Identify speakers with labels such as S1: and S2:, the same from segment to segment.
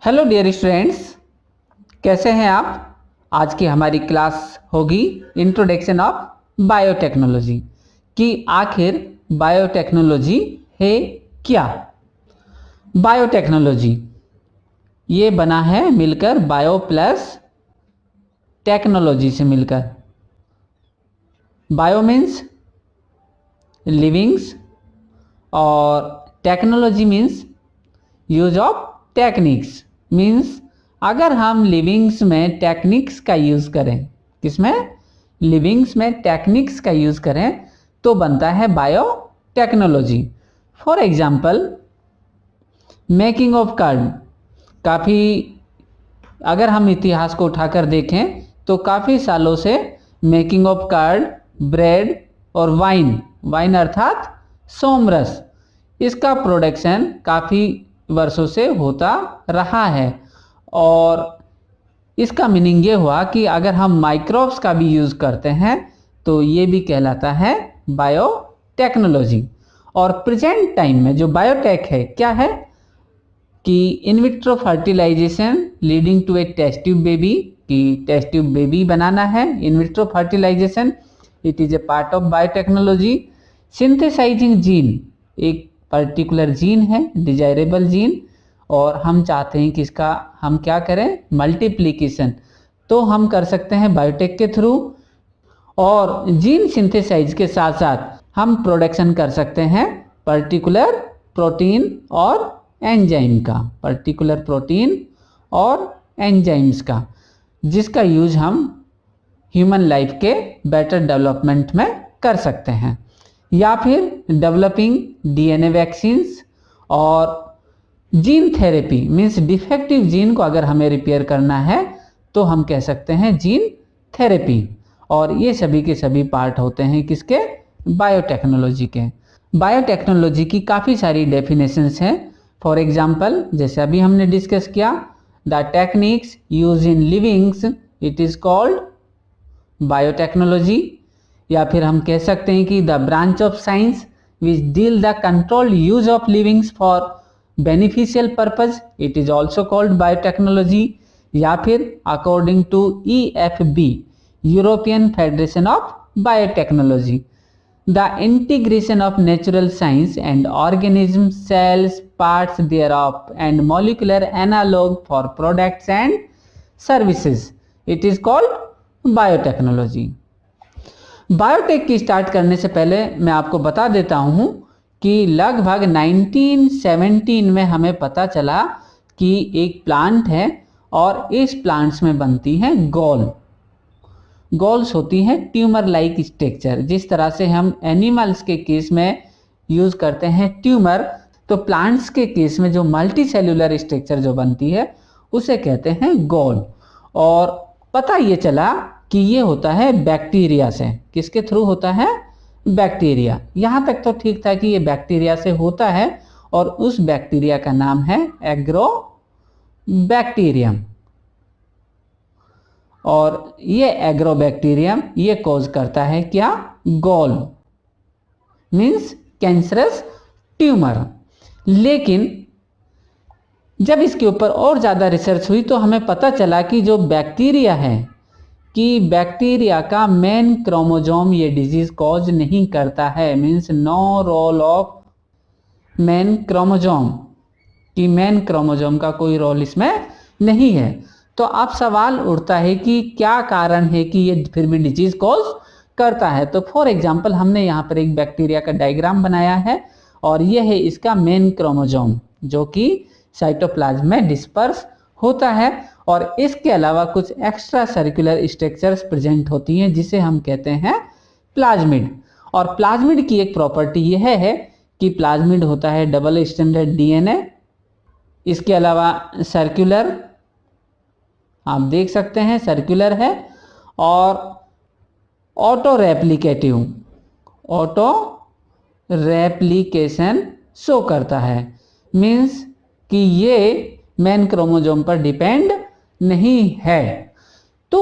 S1: Hello dear students, कैसे हैं आप। आज की हमारी क्लास होगी इंट्रोडक्शन ऑफ बायोटेक्नोलॉजी कि आखिर बायोटेक्नोलॉजी है क्या। बायोटेक्नोलॉजी ये बना है मिलकर बायो प्लस टेक्नोलॉजी से मिलकर। बायो मीन्स लिविंग्स और technology means use of techniques. Means अगर हम लिविंग्स में टेक्निक्स का यूज़ करें, किसमें, लिविंग्स में टेक्निक्स का यूज़ करें तो बनता है bio technology. For example making of card. काफ़ी अगर हम इतिहास को उठाकर देखें तो काफ़ी सालों से मेकिंग ऑफ कार्ड, ब्रेड और वाइन अर्थात सोमरस, इसका प्रोडक्शन काफ़ी वर्षों से होता रहा है। और इसका मीनिंग ये हुआ कि अगर हम माइक्रोब्स का भी यूज़ करते हैं तो ये भी कहलाता है बायोटेक्नोलॉजी। और प्रेजेंट टाइम में जो बायोटेक है क्या है कि in vitro fertilisation leading to a test tube baby, कि टेस्ट ट्यूब बेबी बनाना है। In vitro fertilisation it is a part of biotechnology. Synthesising gene, एक पर्टिकुलर जीन है, डिजायरेबल जीन, और हम चाहते हैं कि इसका हम क्या करें, मल्टीप्लिकेशन, तो हम कर सकते हैं बायोटेक के थ्रू। और जीन सिंथेसाइज के साथ साथ हम प्रोडक्शन कर सकते हैं पर्टिकुलर प्रोटीन और एंजाइम का, पर्टिकुलर प्रोटीन और एंजाइम्स का, जिसका यूज हम ह्यूमन लाइफ के बेटर डेवलपमेंट में कर सकते हैं। या फिर डेवलपिंग डीएनए वैक्सीन्स और gene therapy means defective gene को अगर हमें रिपेयर करना है तो हम कह सकते हैं जीन थेरेपी। और ये सभी के सभी पार्ट होते हैं किसके, बायोटेक्नोलॉजी के। बायोटेक्नोलॉजी की काफ़ी सारी डेफिनेशंस हैं। फॉर एग्जांपल जैसे अभी हमने डिस्कस किया, the techniques use in livings it is called biotechnology. या फिर हम कह सकते हैं कि the branch of science which deal the controlled use of livings for beneficial purpose it is also called biotechnology. या फिर according to EFB, European Federation of Biotechnology, the integration of natural science and organism cells parts thereof and molecular analog for products and services it is called biotechnology। Biotech की start करने से पहले मैं आपको बता देता हूँ कि लगभग 1917 में हमें पता चला कि एक प्लांट है और इस प्लांट्स में बनती हैं गॉल्स होती हैं ट्यूमर लाइक स्ट्रक्चर। जिस तरह से हम एनिमल्स के केस में यूज़ करते हैं ट्यूमर, तो प्लांट्स के केस में जो मल्टी सेल्यूलर स्ट्रक्चर जो बनती है उसे कहते हैं गॉल। और पता ये चला कि ये होता है बैक्टीरिया से। किसके थ्रू होता है, बैक्टीरिया। यहाँ तक तो ठीक था कि ये बैक्टीरिया से होता है, और उस बैक्टीरिया का नाम है एग्रोबैक्टीरियम। और ये एग्रोबैक्टीरियम ये कॉज करता है क्या, गॉल मीन्स कैंसरस ट्यूमर। लेकिन जब इसके ऊपर और ज़्यादा रिसर्च हुई तो हमें पता चला कि जो बैक्टीरिया है, कि बैक्टीरिया का मेन क्रोमोजोम ये डिजीज कॉज नहीं करता है। Means no role of main chromosome, कि मेन क्रोमोजोम का कोई रोल इसमें नहीं है। तो अब सवाल उठता है कि क्या कारण है कि ये फिर भी डिजीज कॉज करता है। तो फॉर एग्जांपल हमने यहाँ पर एक बैक्टीरिया का डायग्राम बनाया है, और ये है इसका मेन क्रोमोजोम जो कि साइटोप्लाज्म में डिस्पर्स होता है। और इसके अलावा कुछ एक्स्ट्रा सर्कुलर स्ट्रक्चर्स प्रेजेंट होती हैं जिसे हम कहते हैं प्लाज्मिड। और प्लाज्मिड की एक प्रॉपर्टी यह है कि प्लाज्मिड होता है डबल स्टैंडर्ड DNA। इसके अलावा सर्कुलर, आप देख सकते हैं सर्कुलर है, और ऑटो रेप्लिकेशन शो करता है। मीन्स कि ये मेन क्रोमोजोम पर डिपेंड नहीं है। तो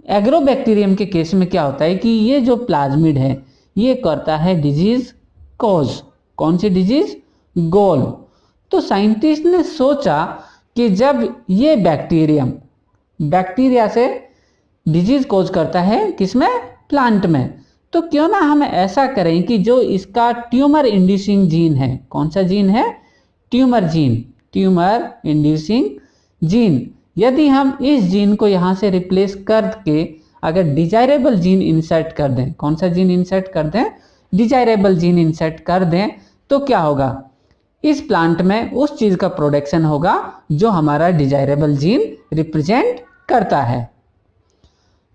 S1: एग्रोबैक्टीरियम के केस में क्या होता है कि ये जो प्लाज्मिड है ये करता है डिजीज कॉज। कौन सी डिजीज, गॉल। तो साइंटिस्ट ने सोचा कि जब ये बैक्टीरिया से डिजीज कॉज करता है किसमें, प्लांट में, तो क्यों ना हम ऐसा करें कि जो इसका ट्यूमर इंड्यूसिंग जीन है, कौन सा जीन है, ट्यूमर इंड्यूसिंग जीन, यदि हम इस जीन को यहाँ से रिप्लेस करके अगर डिजायरेबल जीन इंसर्ट कर दें, कौन सा जीन इंसर्ट कर दें, डिजायरेबल जीन इंसर्ट कर दें, तो क्या होगा, इस प्लांट में उस चीज का प्रोडक्शन होगा जो हमारा डिजायरेबल जीन रिप्रेजेंट करता है।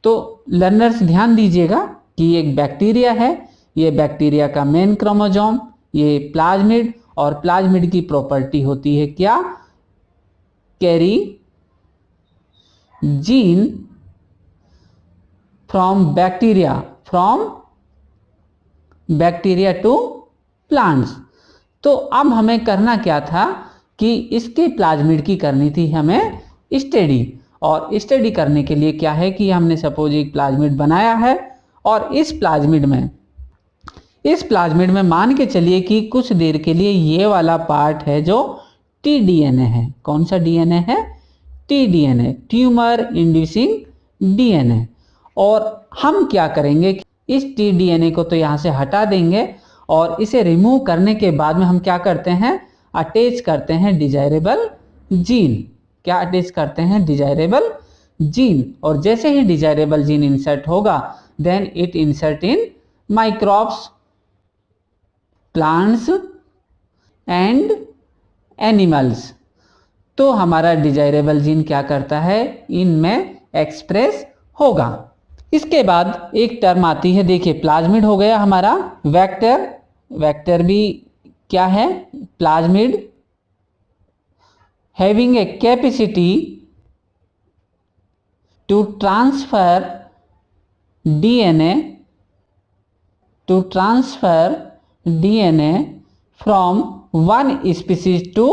S1: तो लर्नर्स ध्यान दीजिएगा कि एक बैक्टीरिया है, ये बैक्टीरिया का मेन क्रोमोसोम, ये प्लाज्मिड, और प्लाज्मिड की प्रॉपर्टी होती है क्या, carry gene from bacteria to plants. तो अब हमें करना क्या था कि इसके प्लाज्मिड की करनी थी हमें स्टडी, और स्टडी करने के लिए क्या है कि हमने सपोज एक प्लाज्मिड बनाया है, और इस प्लाज्मिड में मान के चलिए कि कुछ देर के लिए ये वाला पार्ट है जो टीडीएनए है, कौन सा डीएनए है, टीडीएनए, ट्यूमर इंड्यूसिंग डीएनए। और हम क्या करेंगे कि इस टीडीएनए को तो यहाँ से हटा देंगे, और इसे रिमूव करने के बाद में हम क्या करते हैं, अटैच करते हैं डिजायरेबल जीन, क्या अटैच करते हैं, डिजायरेबल जीन। और जैसे ही डिजायरेबल जीन इंसर्ट होगा, then it insert in microbes, plants and animals. तो हमारा डिजायरेबल जीन क्या करता है, इनमें एक्सप्रेस होगा। इसके बाद एक टर्म आती है, देखिए प्लाज्मिड हो गया हमारा, वेक्टर भी क्या है, plasmid having a capacity to transfer DNA from one species to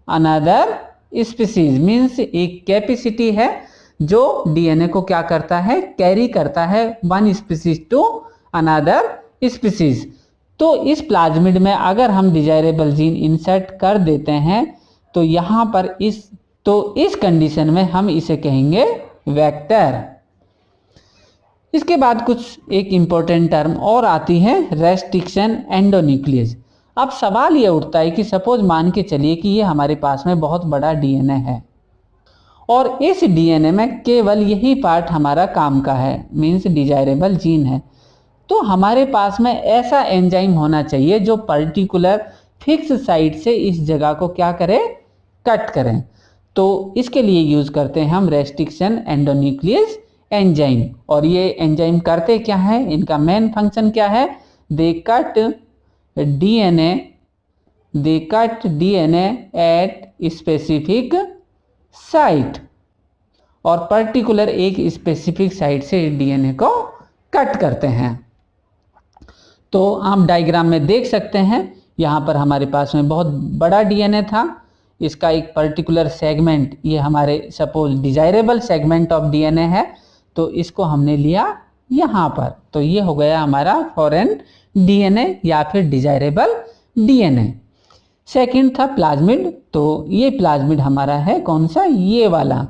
S1: another species, means एक कैपेसिटी है जो डीएनए को क्या करता है, कैरी करता है one species to another species. तो इस प्लाज्मिड में अगर हम डिजायरेबल जीन इंसर्ट कर देते हैं, तो यहाँ पर इस कंडीशन में हम इसे कहेंगे वेक्टर। इसके बाद कुछ एक इंपॉर्टेंट टर्म और आती है, रेस्ट्रिक्शन एंडोन्यूक्लियस। अब सवाल ये उठता है कि सपोज मान के चलिए कि ये हमारे पास में बहुत बड़ा डीएनए है, और इस डीएनए में केवल यही पार्ट हमारा काम का है, मीन्स डिजायरेबल जीन है। तो हमारे पास में ऐसा एंजाइम होना चाहिए जो पर्टिकुलर फिक्स साइट से इस जगह को क्या करे, कट करें। तो इसके लिए यूज करते हैं हम रेस्ट्रिक्शन एंडोन्यूक्लियस एंजाइम। और ये एंजाइम करते क्या है, इनका मेन फंक्शन क्या है, they cut DNA at specific site, और पर्टिकुलर एक स्पेसिफिक साइट से डीएनए को कट करते हैं। तो आप डायग्राम में देख सकते हैं, यहाँ पर हमारे पास में बहुत बड़ा डीएनए था, इसका एक पर्टिकुलर सेगमेंट, ये हमारे suppose desirable segment of DNA है, तो इसको हमने लिया यहाँ पर, तो ये हो गया हमारा फॉरेन डीएनए या फिर डिजायरेबल डीएनए। सेकंड था प्लाज्मिड, तो ये प्लाज्मिड हमारा है कौन सा, ये वाला,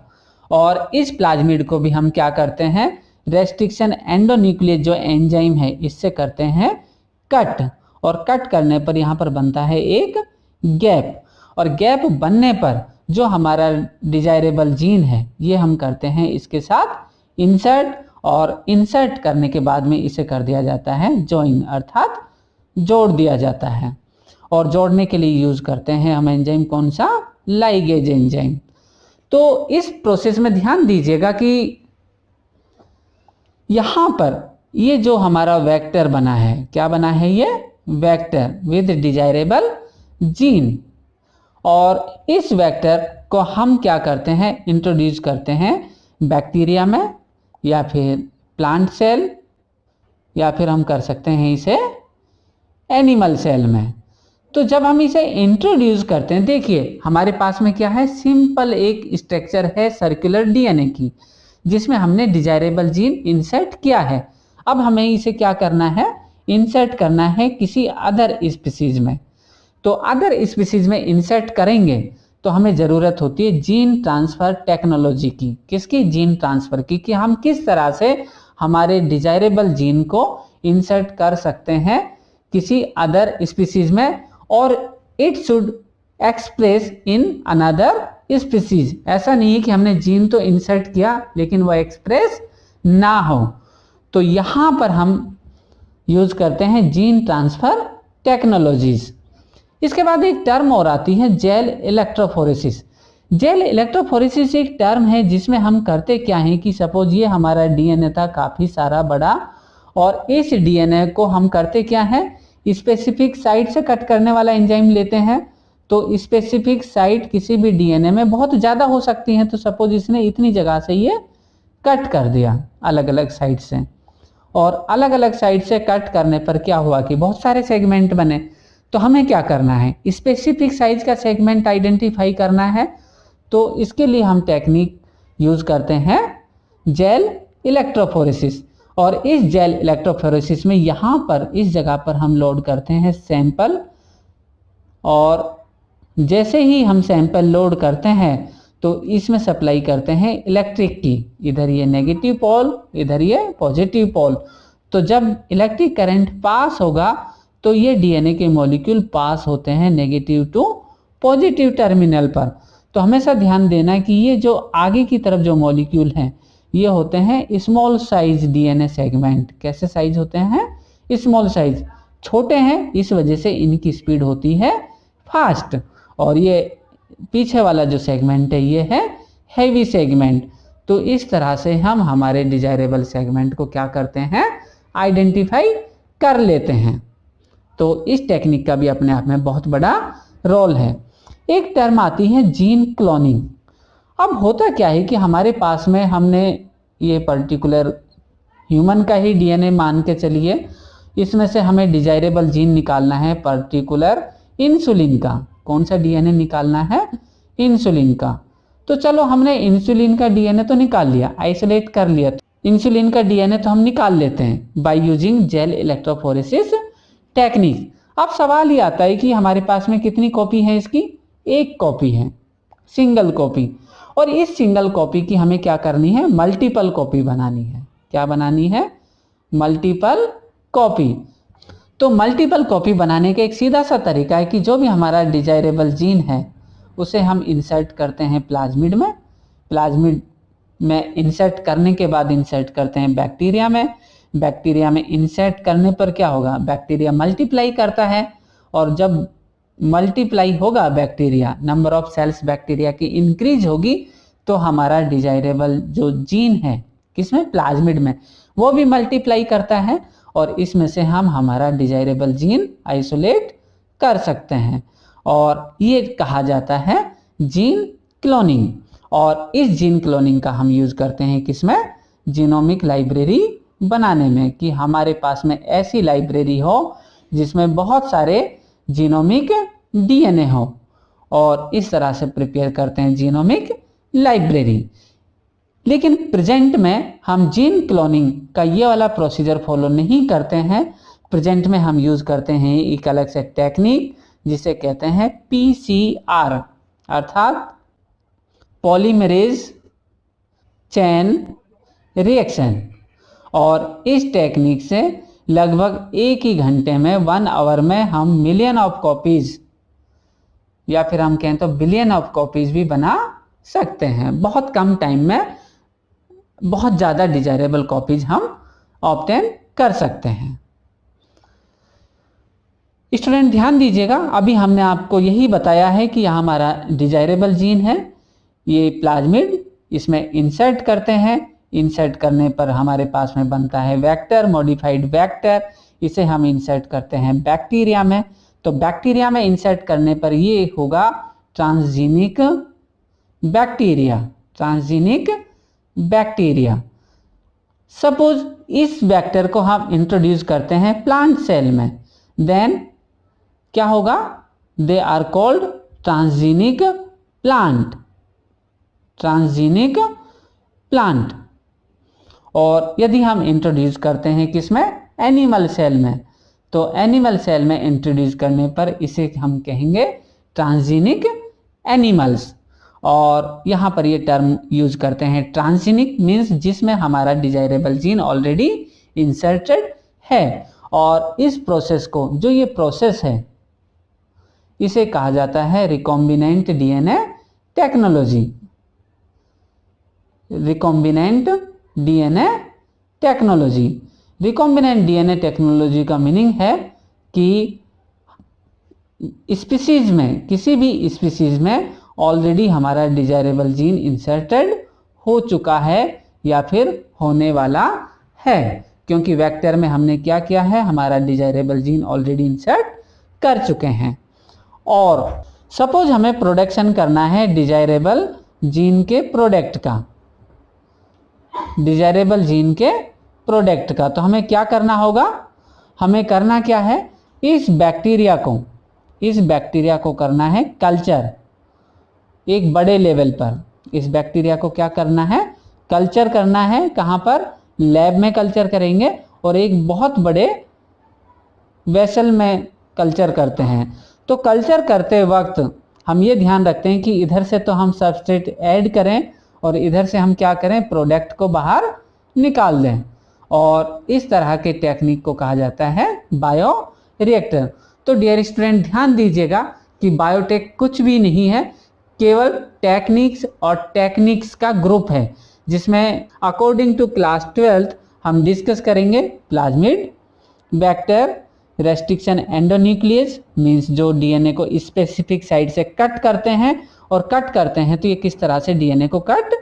S1: और इस प्लाज्मिड को भी हम क्या करते हैं, रेस्ट्रिक्शन एंडोन्यूक्लियस जो एंजाइम है इससे करते हैं कट, और कट करने पर यहाँ पर बनता है एक गैप, और गैप बनने पर जो हमारा डिजायरेबल जीन है ये हम करते हैं इसके साथ इंसर्ट, और इंसर्ट करने के बाद में इसे कर दिया जाता है जॉइन, अर्थात जोड़ दिया जाता है। और जोड़ने के लिए यूज करते हैं हम एंजाइम कौन सा, लाइगेज एंजाइम। तो इस प्रोसेस में ध्यान दीजिएगा कि यहाँ पर ये जो हमारा वेक्टर बना है, क्या बना है, ये वेक्टर विद डिजायरेबल जीन, और इस वेक्टर को हम क्या करते हैं, इंट्रोड्यूस करते हैं बैक्टीरिया में, या फिर प्लांट सेल, या फिर हम कर सकते हैं इसे एनिमल सेल में। तो जब हम इसे इंट्रोड्यूस करते हैं, देखिए हमारे पास में क्या है, सिंपल एक स्ट्रक्चर है सर्कुलर डीएनए की, जिसमें हमने डिजायरेबल जीन इंसर्ट किया है। अब हमें इसे क्या करना है, इंसर्ट करना है किसी अदर स्पीसीज में। तो अदर स्पीसीज में इंसर्ट करेंगे तो हमें ज़रूरत होती है जीन ट्रांसफ़र टेक्नोलॉजी की। किसकी? जीन ट्रांसफ़र की, कि हम किस तरह से हमारे डिजायरेबल जीन को इंसर्ट कर सकते हैं किसी अदर स्पीसीज में, और it should express in another species. ऐसा नहीं है कि हमने जीन तो इंसर्ट किया लेकिन वह एक्सप्रेस ना हो। तो यहाँ पर हम यूज करते हैं जीन ट्रांसफर टेक्नोलॉजीज। इसके बाद एक टर्म और आती है जेल इलेक्ट्रोफोरेसिस। जेल इलेक्ट्रोफोरेसिस एक टर्म है जिसमें हम करते क्या है कि सपोज ये हमारा डीएनए था काफ़ी सारा बड़ा, और इस डीएनए को हम करते क्या है, स्पेसिफिक साइट से कट करने वाला एंजाइम लेते हैं। तो स्पेसिफिक साइट किसी भी डीएनए में बहुत ज़्यादा हो सकती हैं, तो सपोज इसने इतनी जगह से ये कट कर दिया अलग अलग साइड से, और अलग अलग साइड से कट करने पर क्या हुआ कि बहुत सारे सेगमेंट बने। तो हमें क्या करना है, स्पेसिफिक साइज का सेगमेंट आइडेंटिफाई करना है। तो इसके लिए हम टेक्निक यूज करते हैं जेल इलेक्ट्रोफोरेसिस। और इस जेल इलेक्ट्रोफोरेसिस में यहाँ पर इस जगह पर हम लोड करते हैं सैंपल, और जैसे ही हम सैंपल लोड करते हैं तो इसमें सप्लाई करते हैं इलेक्ट्रिक की, इधर ये नेगेटिव पोल इधर ये पॉजिटिव पोल। तो जब इलेक्ट्रिक करंट पास होगा तो ये डीएनए के मॉलिक्यूल पास होते हैं नेगेटिव टू पॉजिटिव टर्मिनल पर। तो हमेशा ध्यान देना कि ये जो आगे की तरफ जो मॉलिक्यूल हैं ये होते हैं स्मॉल साइज डीएनए सेगमेंट। कैसे साइज होते हैं? स्मॉल साइज, छोटे हैं, इस वजह से इनकी स्पीड होती है फास्ट। और ये पीछे वाला जो सेगमेंट है ये है हैवी सेगमेंट। तो इस तरह से हम हमारे डिजायरेबल सेगमेंट को क्या करते हैं, आइडेंटिफाई कर लेते हैं। तो इस टेक्निक का भी अपने आप में बहुत बड़ा रोल है। एक टर्म आती है जीन क्लोनिंग। अब होता क्या है कि हमारे पास में हमने ये पर्टिकुलर ह्यूमन का ही डीएनए मान के चलिए, इसमें से हमें डिजायरेबल जीन निकालना है पर्टिकुलर इंसुलिन का। कौन सा डीएनए निकालना है? इंसुलिन का। तो चलो हमने इंसुलिन का डीएनए तो निकाल लिया, आइसोलेट कर लिया। इंसुलिन का डीएनए तो हम निकाल लेते हैं by using gel electrophoresis technique. अब सवाल ये आता है कि हमारे पास में कितनी कॉपी है इसकी? एक कॉपी है, सिंगल कॉपी। और इस सिंगल कॉपी की हमें क्या करनी है? मल्टीपल कॉपी बनानी है। क्या बनानी है? Multiple copy. तो मल्टीपल कॉपी बनाने का एक सीधा सा तरीका है कि जो भी हमारा डिजायरेबल जीन है उसे हम इंसर्ट करते हैं प्लाज्मिड में। प्लाज्मिड में इंसर्ट करने के बाद इंसर्ट करते हैं बैक्टीरिया में। बैक्टीरिया में इंसर्ट करने पर क्या होगा? बैक्टीरिया मल्टीप्लाई करता है, और जब मल्टीप्लाई होगा bacteria, number of cells bacteria की इंक्रीज होगी, तो हमारा डिजायरेबल जो जीन है किसमें? प्लाज्मिड में, वो भी मल्टीप्लाई करता है, और इसमें से हम हमारा डिजायरेबल जीन आइसोलेट कर सकते हैं। और ये कहा जाता है जीन क्लोनिंग। और इस जीन क्लोनिंग का हम यूज करते हैं किसमें? जीनोमिक लाइब्रेरी बनाने में, कि हमारे पास में ऐसी लाइब्रेरी हो जिसमें बहुत सारे जीनोमिक डीएनए हो, और इस तरह से प्रिपेयर करते हैं जीनोमिक लाइब्रेरी। लेकिन प्रेजेंट में हम जीन क्लोनिंग का ये वाला प्रोसीजर फॉलो नहीं करते हैं। प्रेजेंट में हम यूज करते हैं एक अलग से टेक्निक जिसे कहते हैं पीसीआर, अर्थात पॉलीमरेज चेन रिएक्शन। और इस टेक्निक से लगभग एक ही घंटे में 1 आवर में हम मिलियन ऑफ कॉपीज, या फिर हम कहें तो बिलियन ऑफ कॉपीज भी बना सकते हैं। बहुत कम टाइम में बहुत ज़्यादा डिजायरेबल कॉपीज हम ऑब्टेन कर सकते हैं। स्टूडेंट ध्यान दीजिएगा, अभी हमने आपको यही बताया है कि यहाँ हमारा डिजायरेबल जीन है, ये प्लाज्मिड, इसमें इंसर्ट करते हैं। इंसर्ट करने पर हमारे पास में बनता है वेक्टर, मॉडिफाइड वेक्टर। इसे हम इंसर्ट करते हैं बैक्टीरिया में। तो बैक्टीरिया में इंसर्ट करने पर ये होगा transgenic bacteria. Transgenic bacteria. Suppose इस वेक्टर को हम इंट्रोड्यूस करते हैं प्लांट सेल में, देन क्या होगा? They are called transgenic plant. Transgenic plant. और यदि हम इंट्रोड्यूस करते हैं किसमें? एनिमल सेल में, तो एनिमल सेल में इंट्रोड्यूस करने पर इसे हम कहेंगे ट्रांसजीनिक एनिमल्स। और यहाँ पर ये टर्म यूज करते हैं ट्रांसजेनिक, मीन्स जिसमें हमारा डिजायरेबल जीन ऑलरेडी इंसर्टेड है। और इस प्रोसेस को, जो ये प्रोसेस है, इसे कहा जाता है recombinant DNA technology. Recombinant DNA technology. Recombinant DNA technology का मीनिंग है कि स्पीसीज में, किसी भी स्पीसीज में ऑलरेडी हमारा डिजायरेबल जीन इंसर्टेड हो चुका है या फिर होने वाला है, क्योंकि वेक्टर में हमने क्या किया है, हमारा डिजायरेबल जीन ऑलरेडी इंसर्ट कर चुके हैं। और सपोज हमें प्रोडक्शन करना है डिजायरेबल जीन के प्रोडक्ट का, डिजायरेबल जीन के प्रोडक्ट का, तो हमें क्या करना होगा, हमें करना क्या है, इस बैक्टीरिया को करना है कल्चर एक बड़े लेवल पर। इस बैक्टीरिया को क्या करना है, कल्चर करना है। कहाँ पर, लैब में कल्चर करेंगे और एक बहुत बड़े वेसल में कल्चर करते हैं। तो कल्चर करते वक्त हम ये ध्यान रखते हैं कि इधर से तो हम सबस्ट्रेट ऐड करें और इधर से हम क्या करें, प्रोडक्ट को बाहर निकाल दें। और इस तरह के टेक्निक को कहा जाता है बायो रिएक्टर। तो डियर स्टूडेंट, ध्यान दीजिएगा कि बायोटेक कुछ भी नहीं है, केवल टेक्निक्स और टेक्निक्स का ग्रुप है, जिसमें अकॉर्डिंग टू क्लास 12th हम डिस्कस करेंगे plasmid, vector, restriction endonuclease, means जो डीएनए को स्पेसिफिक साइड से कट करते हैं, और कट करते हैं तो ये किस तरह से डीएनए को कट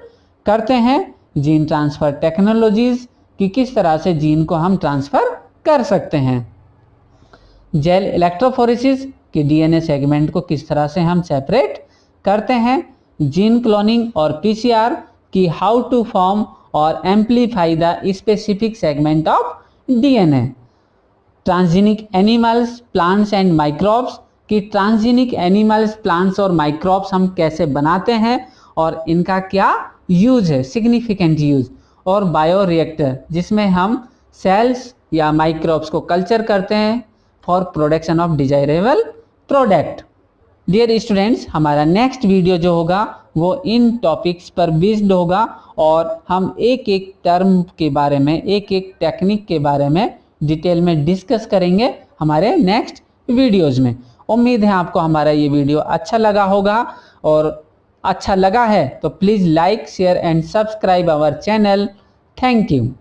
S1: करते हैं, जीन ट्रांसफर टेक्नोलॉजीज कि किस तरह से जीन को हम ट्रांसफर कर सकते हैं, जेल इलेक्ट्रोफोरेसिस कि डीएनए सेगमेंट को किस तरह से हम सेपरेट करते हैं, जीन क्लोनिंग और पीसीआर कि हाउ टू फॉर्म और amplify the specific segment of DNA, transgenic animals, plants and microbes कि ट्रांसजेनिक एनिमल्स, प्लांट्स और माइक्रोब्स हम कैसे बनाते हैं और इनका क्या यूज है, सिग्निफिकेंट यूज, और बायो रिएक्टर जिसमें हम सेल्स या माइक्रोब्स को कल्चर करते हैं for production of desirable product. Dear students, हमारा नेक्स्ट वीडियो जो होगा वो इन टॉपिक्स पर बेस्ड होगा और हम एक एक टर्म के बारे में, एक एक टेक्निक के बारे में डिटेल में डिस्कस करेंगे हमारे नेक्स्ट वीडियोज में। उम्मीद है आपको हमारा ये वीडियो अच्छा लगा होगा, और अच्छा लगा है तो please like, share and subscribe our channel. Thank you.